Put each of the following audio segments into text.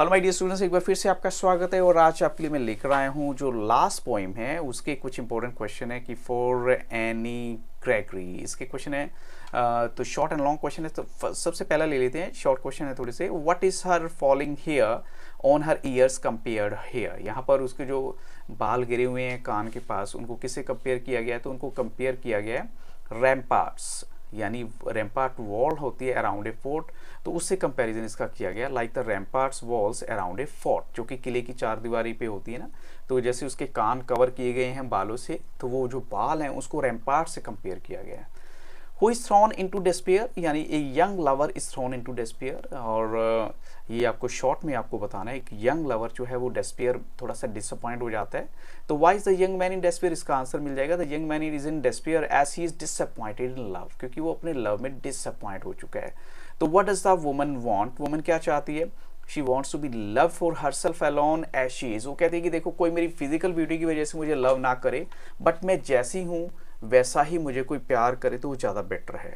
Hello my dear students, एक बार फिर से आपका स्वागत है। और आज आपके लिए मैं लेकर आया हूँ जो लास्ट पोइम है उसके कुछ इंपॉर्टेंट क्वेश्चन है कि फॉर एनी ग्रेगरी, इसके क्वेश्चन है। तो शॉर्ट एंड लॉन्ग क्वेश्चन है, तो सबसे पहला ले लेते हैं। शॉर्ट क्वेश्चन है थोड़े से। What is her falling hair on her ears compared hair. यहाँ पर उसके जो बाल गिरे हुए हैं कान के पास, उनको किससे कंपेयर किया गया है? तो उनको कंपेयर किया गया है रैम्पार्ट्स, यानी रैम्पार्ट वॉल होती है अराउंड ए फोर्ट, तो उससे कंपैरिजन इसका किया गया। Like the ramparts walls around a fort, जो कि किले की चार दीवारी पे होती है ना, तो जैसे उसके कान कवर किए गए हैं बालों से, तो वो जो बाल हैं उसको रैम्पार्ट से कंपेयर किया गया है। Who is thrown into despair, यानी a young lover is thrown into despair. और ये आपको शॉर्ट में आपको बताना है, एक यंग लवर जो है वो डेस्पेयर थोड़ा सा डिसअपॉइंट हो जाता है। तो why is the young man in despair, इसका आंसर मिल जाएगा the young man is in despair as he is disappointed in love, क्योंकि वो अपने लव में डिसअपॉइंट हो चुका है। तो what does the woman want, woman क्या चाहती है? She wants to be love for her self alone as she is. वो कहती है कि देखो, कोई मेरी फिजिकल ब्यूटी की वजह से मुझे लव ना करे, बट मैं जैसी हूँ वैसा ही मुझे कोई प्यार करे तो वो ज़्यादा बेटर है।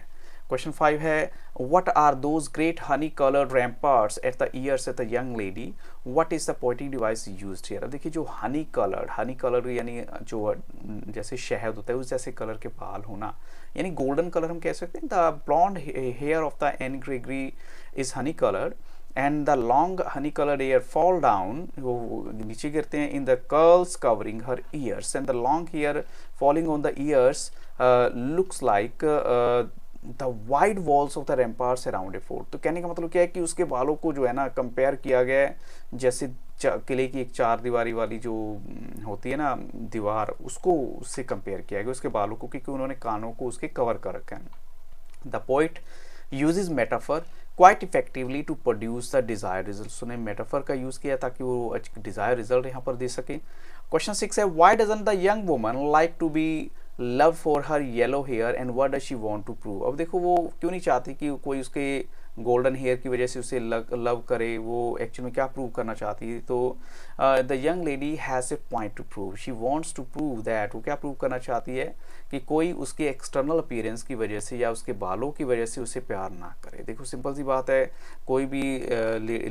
क्वेश्चन 5 है, what are those great honey coloured ramparts at the ears at the young lady, what is the poetic device used here. अब देखिए, जो हनी कलर्ड यानी जो जैसे शहद होता है उस जैसे कलर के बाल होना, यानी गोल्डन कलर हम कह सकते हैं। The blonde hair of the Anne Gregory is honey coloured and the long honey coloured hair fall down, वो नीचे गिरते हैं, in the curls covering her ears and the long hair falling on the ears looks like the wide walls of the ramparts around a fort. तो कहने का मतलब क्या है कि उसके बालों को जो है ना कंपेयर किया गया है जैसे किले की एक चार दीवारी वाली जो होती है ना दीवार, उसको उससे कंपेयर किया गया उसके बालों को, क्योंकि उन्होंने कानों को उसके कवर कर रखा है। The poet uses metaphor quite effectively to produce the desire result. उसने मेटाफर का यूज किया ताकि वो डिजायर रिजल्ट यहाँ पर दे सके। क्वेश्चन 6 है, why doesn't the young woman like to be love for her yellow hair and what does she want to prove. अब देखो, वो क्यों नहीं चाहती कि कोई उसके गोल्डन हेयर की वजह से उसे लव करे, वो एक्चुअली में क्या प्रूव करना चाहती है? तो the young lady has a point to prove, she wants to prove that, वो क्या प्रूव करना चाहती है कि कोई उसके एक्सटर्नल अपीयरेंस की वजह से या उसके बालों की वजह से उसे प्यार ना करे। देखो, सिंपल सी बात है, कोई भी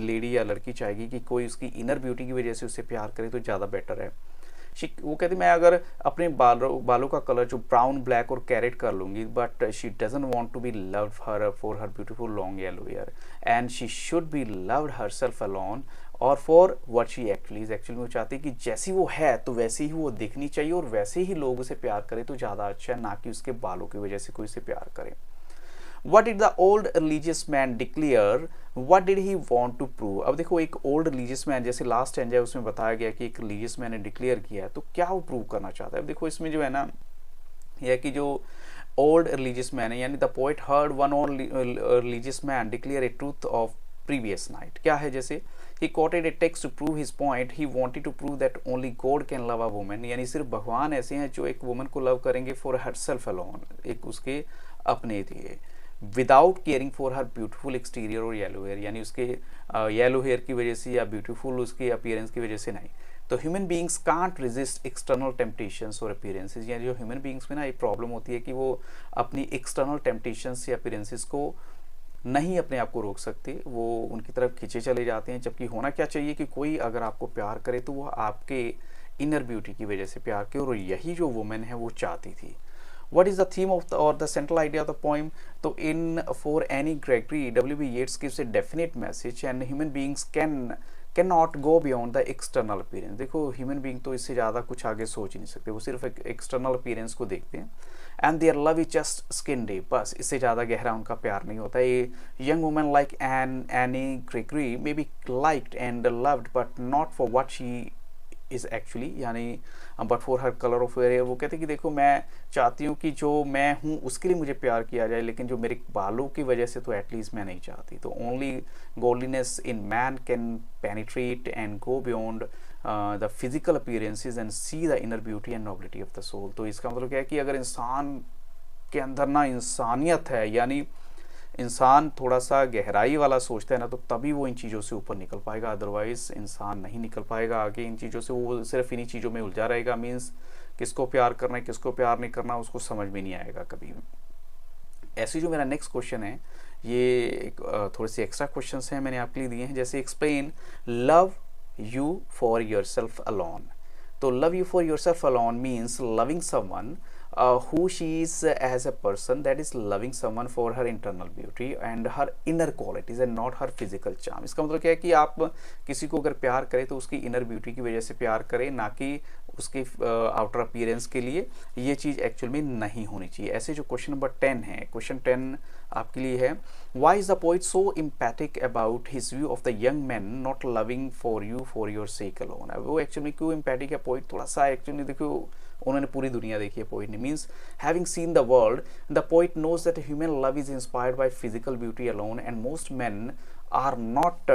लेडी या लड़की चाहेगी कि कोई उसकी इनर ब्यूटी की वजह से उसे प्यार करे तो ज़्यादा बेटर है। वो कहती, मैं अगर अपने बालों का कलर जो ब्राउन ब्लैक और कैरेट कर लूँगी, but she doesn't want to be loved for her beautiful long yellow hair and she should be loved her self alone और for what she actually is. Actually वो चाहती है कि जैसी वो है तो वैसे ही वो दिखनी चाहिए और वैसे ही लोग उसे प्यार करें तो ज़्यादा अच्छा है, ना कि उसके बालों की वजह से कोई उसे प्यार करे। What did the old religious man declare? What did he want to prove? अब देखो, एक ओल्ड रिलीजियस मैन, जैसे लास्ट एंड है उसमें बताया गया कि एक रिलीजियस मैन ने डिक्लेयर किया है, तो क्या वो प्रूव करना चाहता है? अब देखो, इसमें जो है ना, यह कि जो ओल्ड रिलीजियस मैन है, यानी the poet heard one old religious man declare a truth of previous night. क्या है? जैसे he quoted a text to prove his point. He wanted to prove that only God can love a woman, यानी सिर्फ भगवान ऐसे हैं जो एक वुमन को लव करेंगे फॉर herself alone, एक उसके अपने लिए, without caring for her beautiful exterior और येलो हेयर, यानी उसके येलो हेयर की वजह से या ब्यूटीफुल उसके अपीयरेंस की वजह से नहीं। तो human beings can't resist external temptations और अपीयरेंसेस, यानी जो ह्यूमन बींग्स में ना एक प्रॉब्लम होती है कि वो अपनी एक्सटर्नल टेम्पटेशंस या अपीयरेंसेस को नहीं अपने आप को रोक सकते, वो उनकी तरफ खींचे चले जाते हैं। जबकि होना क्या चाहिए कि कोई अगर आपको प्यार करे तो वो आपके इनर ब्यूटी की वजह से प्यार करे, और यही जो वुमेन है वो चाहती थी। What is the theme of the or the central idea of the poem? तो in for any Gregory, W.B. Yeats gives a definite message and human beings cannot go beyond the external appearance. देखो, human being तो इससे ज़्यादा कुछ आगे सोच ही नहीं सकते, वो सिर्फ एक external appearance को देखते हैं। And their love is just skin deep, बस इससे ज़्यादा गहरा उनका प्यार नहीं होता। ये young woman like Annie Gregory may be liked and loved but not for what she is actually, यानी but for her colour of hair. वो कहते हैं कि देखो, मैं चाहती हूँ कि जो मैं हूँ उसके लिए मुझे प्यार किया जाए, लेकिन जो मेरे बालों की वजह से तो एटलीस्ट मैं नहीं चाहती। तो only godliness in man can penetrate and go beyond the physical appearances and see the inner beauty and nobility of the soul. तो इसका मतलब क्या है कि अगर इंसान के अंदर ना इंसानियत है, यानी इंसान थोड़ा सा गहराई वाला सोचता है ना, तो तभी वो इन चीज़ों से ऊपर निकल पाएगा, अदरवाइज इंसान नहीं निकल पाएगा आगे इन चीज़ों से। वो सिर्फ इन्हीं चीज़ों में उलझा रहेगा, मीन्स किसको प्यार करना है किसको प्यार नहीं करना उसको समझ में नहीं आएगा कभी। ऐसे जो मेरा नेक्स्ट क्वेश्चन है ये थोड़े से एक्स्ट्रा क्वेश्चंस हैं मैंने आपके लिए दिए हैं, जैसे explain love you for your self alone. तो love you for your self alone means loving someone who she is as a person, that is loving someone for her internal beauty and her inner qualities and not her physical charm। इसका मतलब क्या है कि आप किसी को अगर प्यार करें तो उसकी इनर ब्यूटी की वजह से प्यार करें, ना कि उसके आउटर अपीयरेंस के लिए। ये चीज़ एक्चुअल में नहीं होनी चाहिए। ऐसे जो क्वेश्चन नंबर 10 है, क्वेश्चन 10 आपके लिए है, why is the poet so empathic about his view of the young man not loving for you for your sake alone. वो एक्चुअली क्यों इम्पैथिक है पोइट, थोड़ा सा एक्चुअली देखो उन्होंने पूरी दुनिया देखी है पोइट ने। Means having seen the world the poet knows that human love is inspired by physical beauty alone and most men are not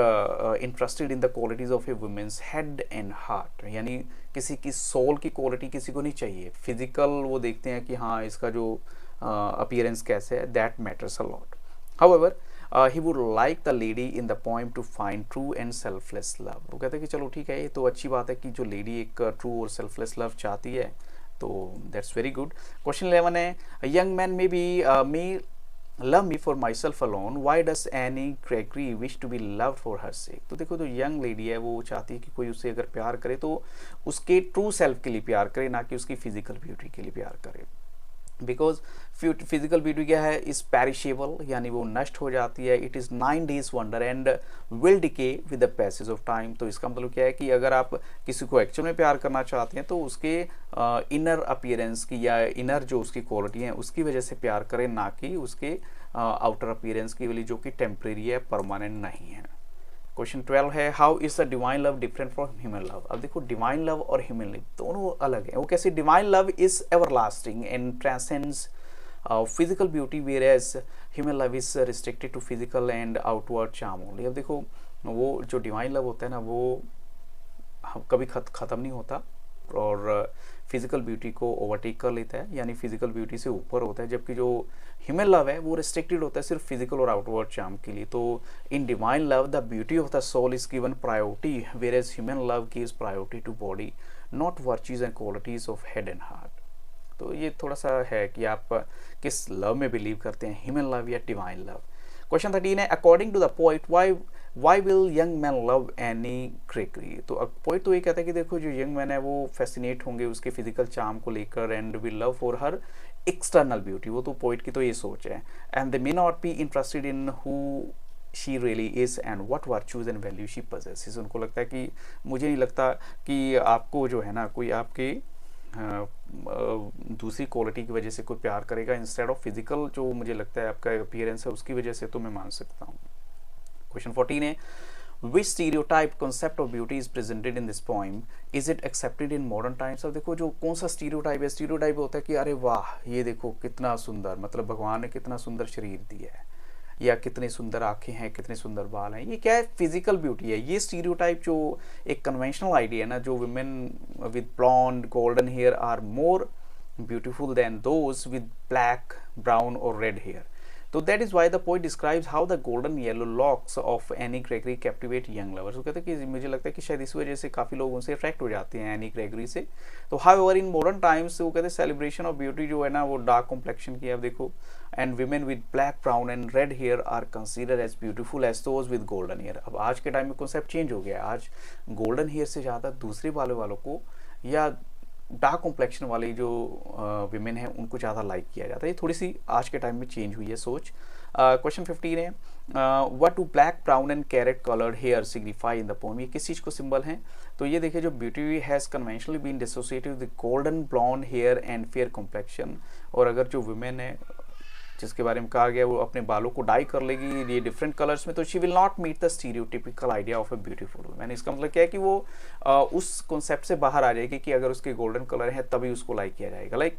interested in the qualities of a woman's head and heart. यानी किसी की soul की quality किसी को नहीं चाहिए, physical वो देखते हैं कि हाँ इसका जो अपीयरेंस कैसे है, that matters a lot. However he would like the lady in the poem to find true and selfless love। वो कहते हैं कि चलो ठीक है, ये तो अच्छी बात है कि जो लेडी एक ट्रू और सेल्फलेस लव चाहती है, तो दैट्स वेरी गुड। क्वेश्चन 11 है, young man may be may love me for my self alone, why does Anne Gregory wish to be loved for her sake. तो देखो जो यंग लेडी है वो चाहती है कि कोई उससे अगर प्यार करे तो उसके ट्रू सेल्फ के लिए प्यार करे, ना कि उसकी फिजिकल ब्यूटी के लिए प्यार करे। बिकॉज फिजिकल ब्यूटी क्या है, इज पैरिशेबल, यानी वो नष्ट हो जाती है। It is 9 days wonder and will decay with the passage of time. तो इसका मतलब क्या है कि अगर आप किसी को एक्चुअल में प्यार करना चाहते हैं तो उसके इनर अपीयरेंस की या इनर जो उसकी क्वालिटी है उसकी वजह से प्यार करें, ना कि उसके आउटर अपीयरेंस की वजह जो कि टेम्परेरी है, परमानेंट नहीं है। क्वेश्चन 12 है, how is the divine love different from human love. अब देखो डिवाइन लव और ह्यूमन लव दोनों अलग है। वो कैसे, divine love is everlasting and transcends physical beauty, whereas human love is restricted to physical and outward charm only. अब देखो वो जो डिवाइन लव होता है ना, वो कभी ख़त्म नहीं होता और फिजिकल ब्यूटी को ओवरटेक कर लेता है, यानी फिजिकल ब्यूटी से ऊपर होता है, जबकि जो ह्यूमन लव है वो रिस्ट्रिक्टेड होता है सिर्फ फिजिकल और आउटवर्ड चार्म के लिए। तो in divine love the beauty of the soul is given priority, whereas human love gives priority to body, not virtues and qualities of head and heart. तो ये थोड़ा सा है कि आप किस लव में बिलीव करते हैं, ह्यूमन लव या डिवाइन लव। क्वेश्चन 13 है, according to the poet why will young man love Anne Gregory. तो पोइट तो ये कहता है कि देखो जो यंग मैन है वो फैसिनेट होंगे उसके फिजिकल चार्म को लेकर and will love for her external beauty. वो तो पोइट की तो ये सोच है। And they may not be interested in who she really is and what virtues and value she possesses. उनको लगता है कि मुझे नहीं लगता कि आपको जो है ना कोई आपके दूसरी क्वालिटी की वजह से कोई प्यार करेगा इंस्टेड ऑफ फिजिकल जो मुझे लगता है आपका अपीयरेंस है उसकी वजह से, तो मैं मान सकता हूँ। क्वेश्चन 14 है, which stereotype concept of beauty is presented in this poem, is it accepted in modern times. अब देखो जो कौन सा स्टीरियोटाइप है, स्टीरियोटाइप होता है कि अरे वाह ये देखो कितना सुंदर, मतलब भगवान ने कितना सुंदर शरीर दिया है, या कितनी सुंदर आंखें हैं, कितने सुंदर बाल हैं। ये क्या है, फिजिकल ब्यूटी है। ये स्टीरियोटाइप जो एक कन्वेंशनल आइडिया है ना, जो women with blonde golden hair are more beautiful than those with black brown और रेड हेयर। तो that is why the poet describes how the golden yellow locks of Anne Gregory captivate young lovers. वो कहते हैं कि मुझे लगता है कि शायद इस वजह से काफ़ी लोग उनसे अट्रैक्ट हो जाते हैं एनी ग्रेगरी से। तो हाउएवर इन मॉडर्न टाइम्स वो कहते हैं सेलिब्रेशन ऑफ ब्यूटी जो है ना वो डार्क कॉम्प्लेक्शन की है। अब देखो and women with black brown and red hair are consider as beautiful as those with golden hair. अब आज के टाइम में कॉन्सेप्ट चेंज हो गया है। आज गोल्डन हेयर से ज़्यादा दूसरे वालों को या डार्क कॉम्प्लेक्शन वाली जो विमेन है उनको ज़्यादा लाइक किया जाता है। ये थोड़ी सी आज के टाइम में चेंज हुई है सोच। क्वेश्चन 15 है, what do black brown and carrot coloured hair signify in the poem. ये किस चीज़ को सिंबल है, तो ये देखिए जो beauty has conventionally been associated with golden blonde hair and fair complexion. और अगर जो वुमेन है जिसके बारे में कहा गया वो अपने बालों को डाई कर लेगी ये डिफरेंट कलर्स में, तो she will not meet the stereotypical idea of a beautiful women. इसका मतलब क्या है कि वो उस कॉन्सेप्ट से बाहर आ जाएगी कि अगर उसके गोल्डन कलर है तभी उसको लाइक किया जाएगा, लाइक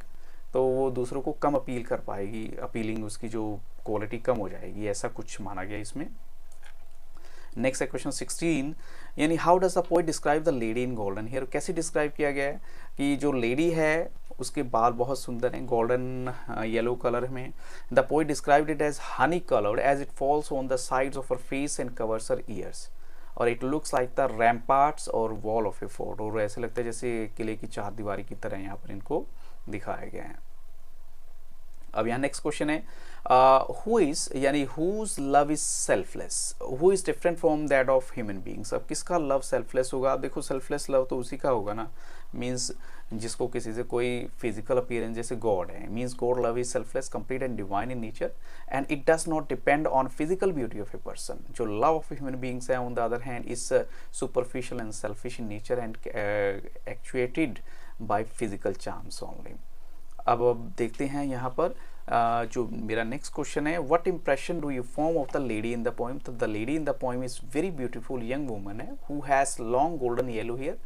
तो वो दूसरों को कम अपील कर पाएगी, अपीलिंग उसकी जो क्वालिटी कम हो जाएगी, ऐसा कुछ माना गया इसमें। नेक्स्ट है क्वेश्चन 16, यानी how does the poet describe the lady in golden hair. कैसे डिस्क्राइब किया गया है कि जो लेडी है उसके बाल बहुत सुंदर हैं गोल्डन येलो कलर में। The poet described it as honey coloured as it falls on the sides of her face and covers her ears, और it looks like the ramparts और वॉल ऑफ ए फोर्ट। और ऐसे लगता है जैसे किले की चार दीवारी की तरह यहाँ पर इनको दिखाया गया है। अब यहाँ नेक्स्ट क्वेश्चन है, हु इज यानी whose love is selfless, who is different from that of human beings. अब किसका लव सेल्फलेस होगा? आप देखो सेल्फलेस लव तो उसी का होगा ना, मीन्स जिसको किसी से कोई फिजिकल अपीयरेंस, जैसे गॉड है, means God love is selfless, complete and divine in nature and it does not depend on physical beauty of a person. जो लव ऑफ ह्यूमन बींग्स है on the other hand is superficial and selfish in nature and actuated by physical charms only. अब देखते हैं यहाँ पर जो मेरा next question है, what impression do you form of the lady in the poem. तो the lady in the poem is very beautiful young woman है, who has long golden yellow hair,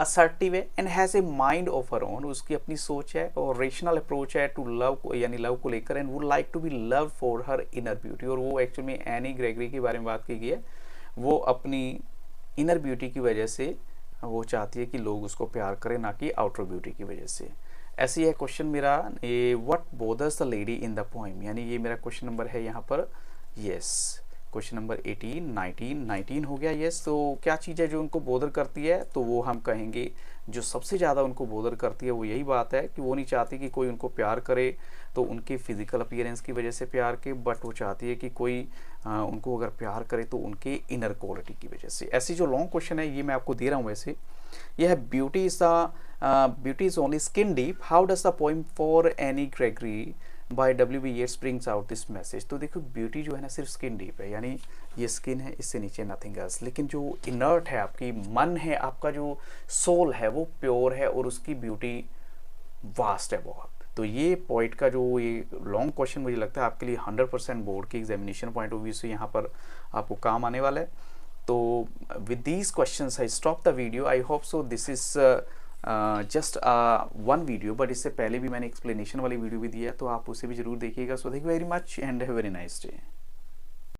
assertive है and has a mind of her own. उसकी अपनी सोच है और rational approach है to love, यानी लव को लेकर, and would like to be love for her inner beauty. और वो एक्चुअली में एनी ग्रेगरी के बारे में बात की गई है, वो अपनी इनर ब्यूटी की वजह से वो चाहती है कि लोग उसको प्यार करें, ना कि आउटर ब्यूटी की वजह से। ऐसी है क्वेश्चन मेरा, ये what bothers the lady in the poem, यानी ये मेरा क्वेश्चन नंबर है यहाँ पर। यस, क्वेश्चन नंबर 18, 19 हो गया। यस, तो क्या चीज़ है जो उनको बोदर करती है? तो वो हम कहेंगे जो सबसे ज़्यादा उनको बोदर करती है वो यही बात है कि वो नहीं चाहती कि कोई उनको प्यार करे तो उनके फिजिकल अपीयरेंस की वजह से प्यार के, बट वो चाहती है कि कोई उनको अगर प्यार करे तो उनके इनर क्वालिटी की वजह से। ऐसी जो लॉन्ग क्वेश्चन है ये मैं आपको दे रहा हूँ। वैसे यह beauty is only skin deep, how does the poem for Anne Gregory by W.B. Yeats brings out this message. तो देखो ब्यूटी जो है ना सिर्फ स्किन डीप है, यानी ये स्किन है, इससे नीचे नथिंग एल्स। लेकिन जो इनर्ट है, आपकी मन है, आपका जो सोल है वो प्योर है और उसकी ब्यूटी वास्ट है बहुत। तो ये पोइट का जो ये लॉन्ग क्वेश्चन मुझे लगता है आपके लिए 100% बोर्ड के एग्जामिनेशन पॉइंट ऑफ व्यू से यहाँ पर आपको काम आने वाला है। तो with these questions I stop the video. I hope so this is just one video, but इससे पहले भी मैंने एक्सप्लेनेशन वाली वीडियो भी दिया, तो आप उसे भी जरूर देखिएगा। So thank you very much and have a very nice day.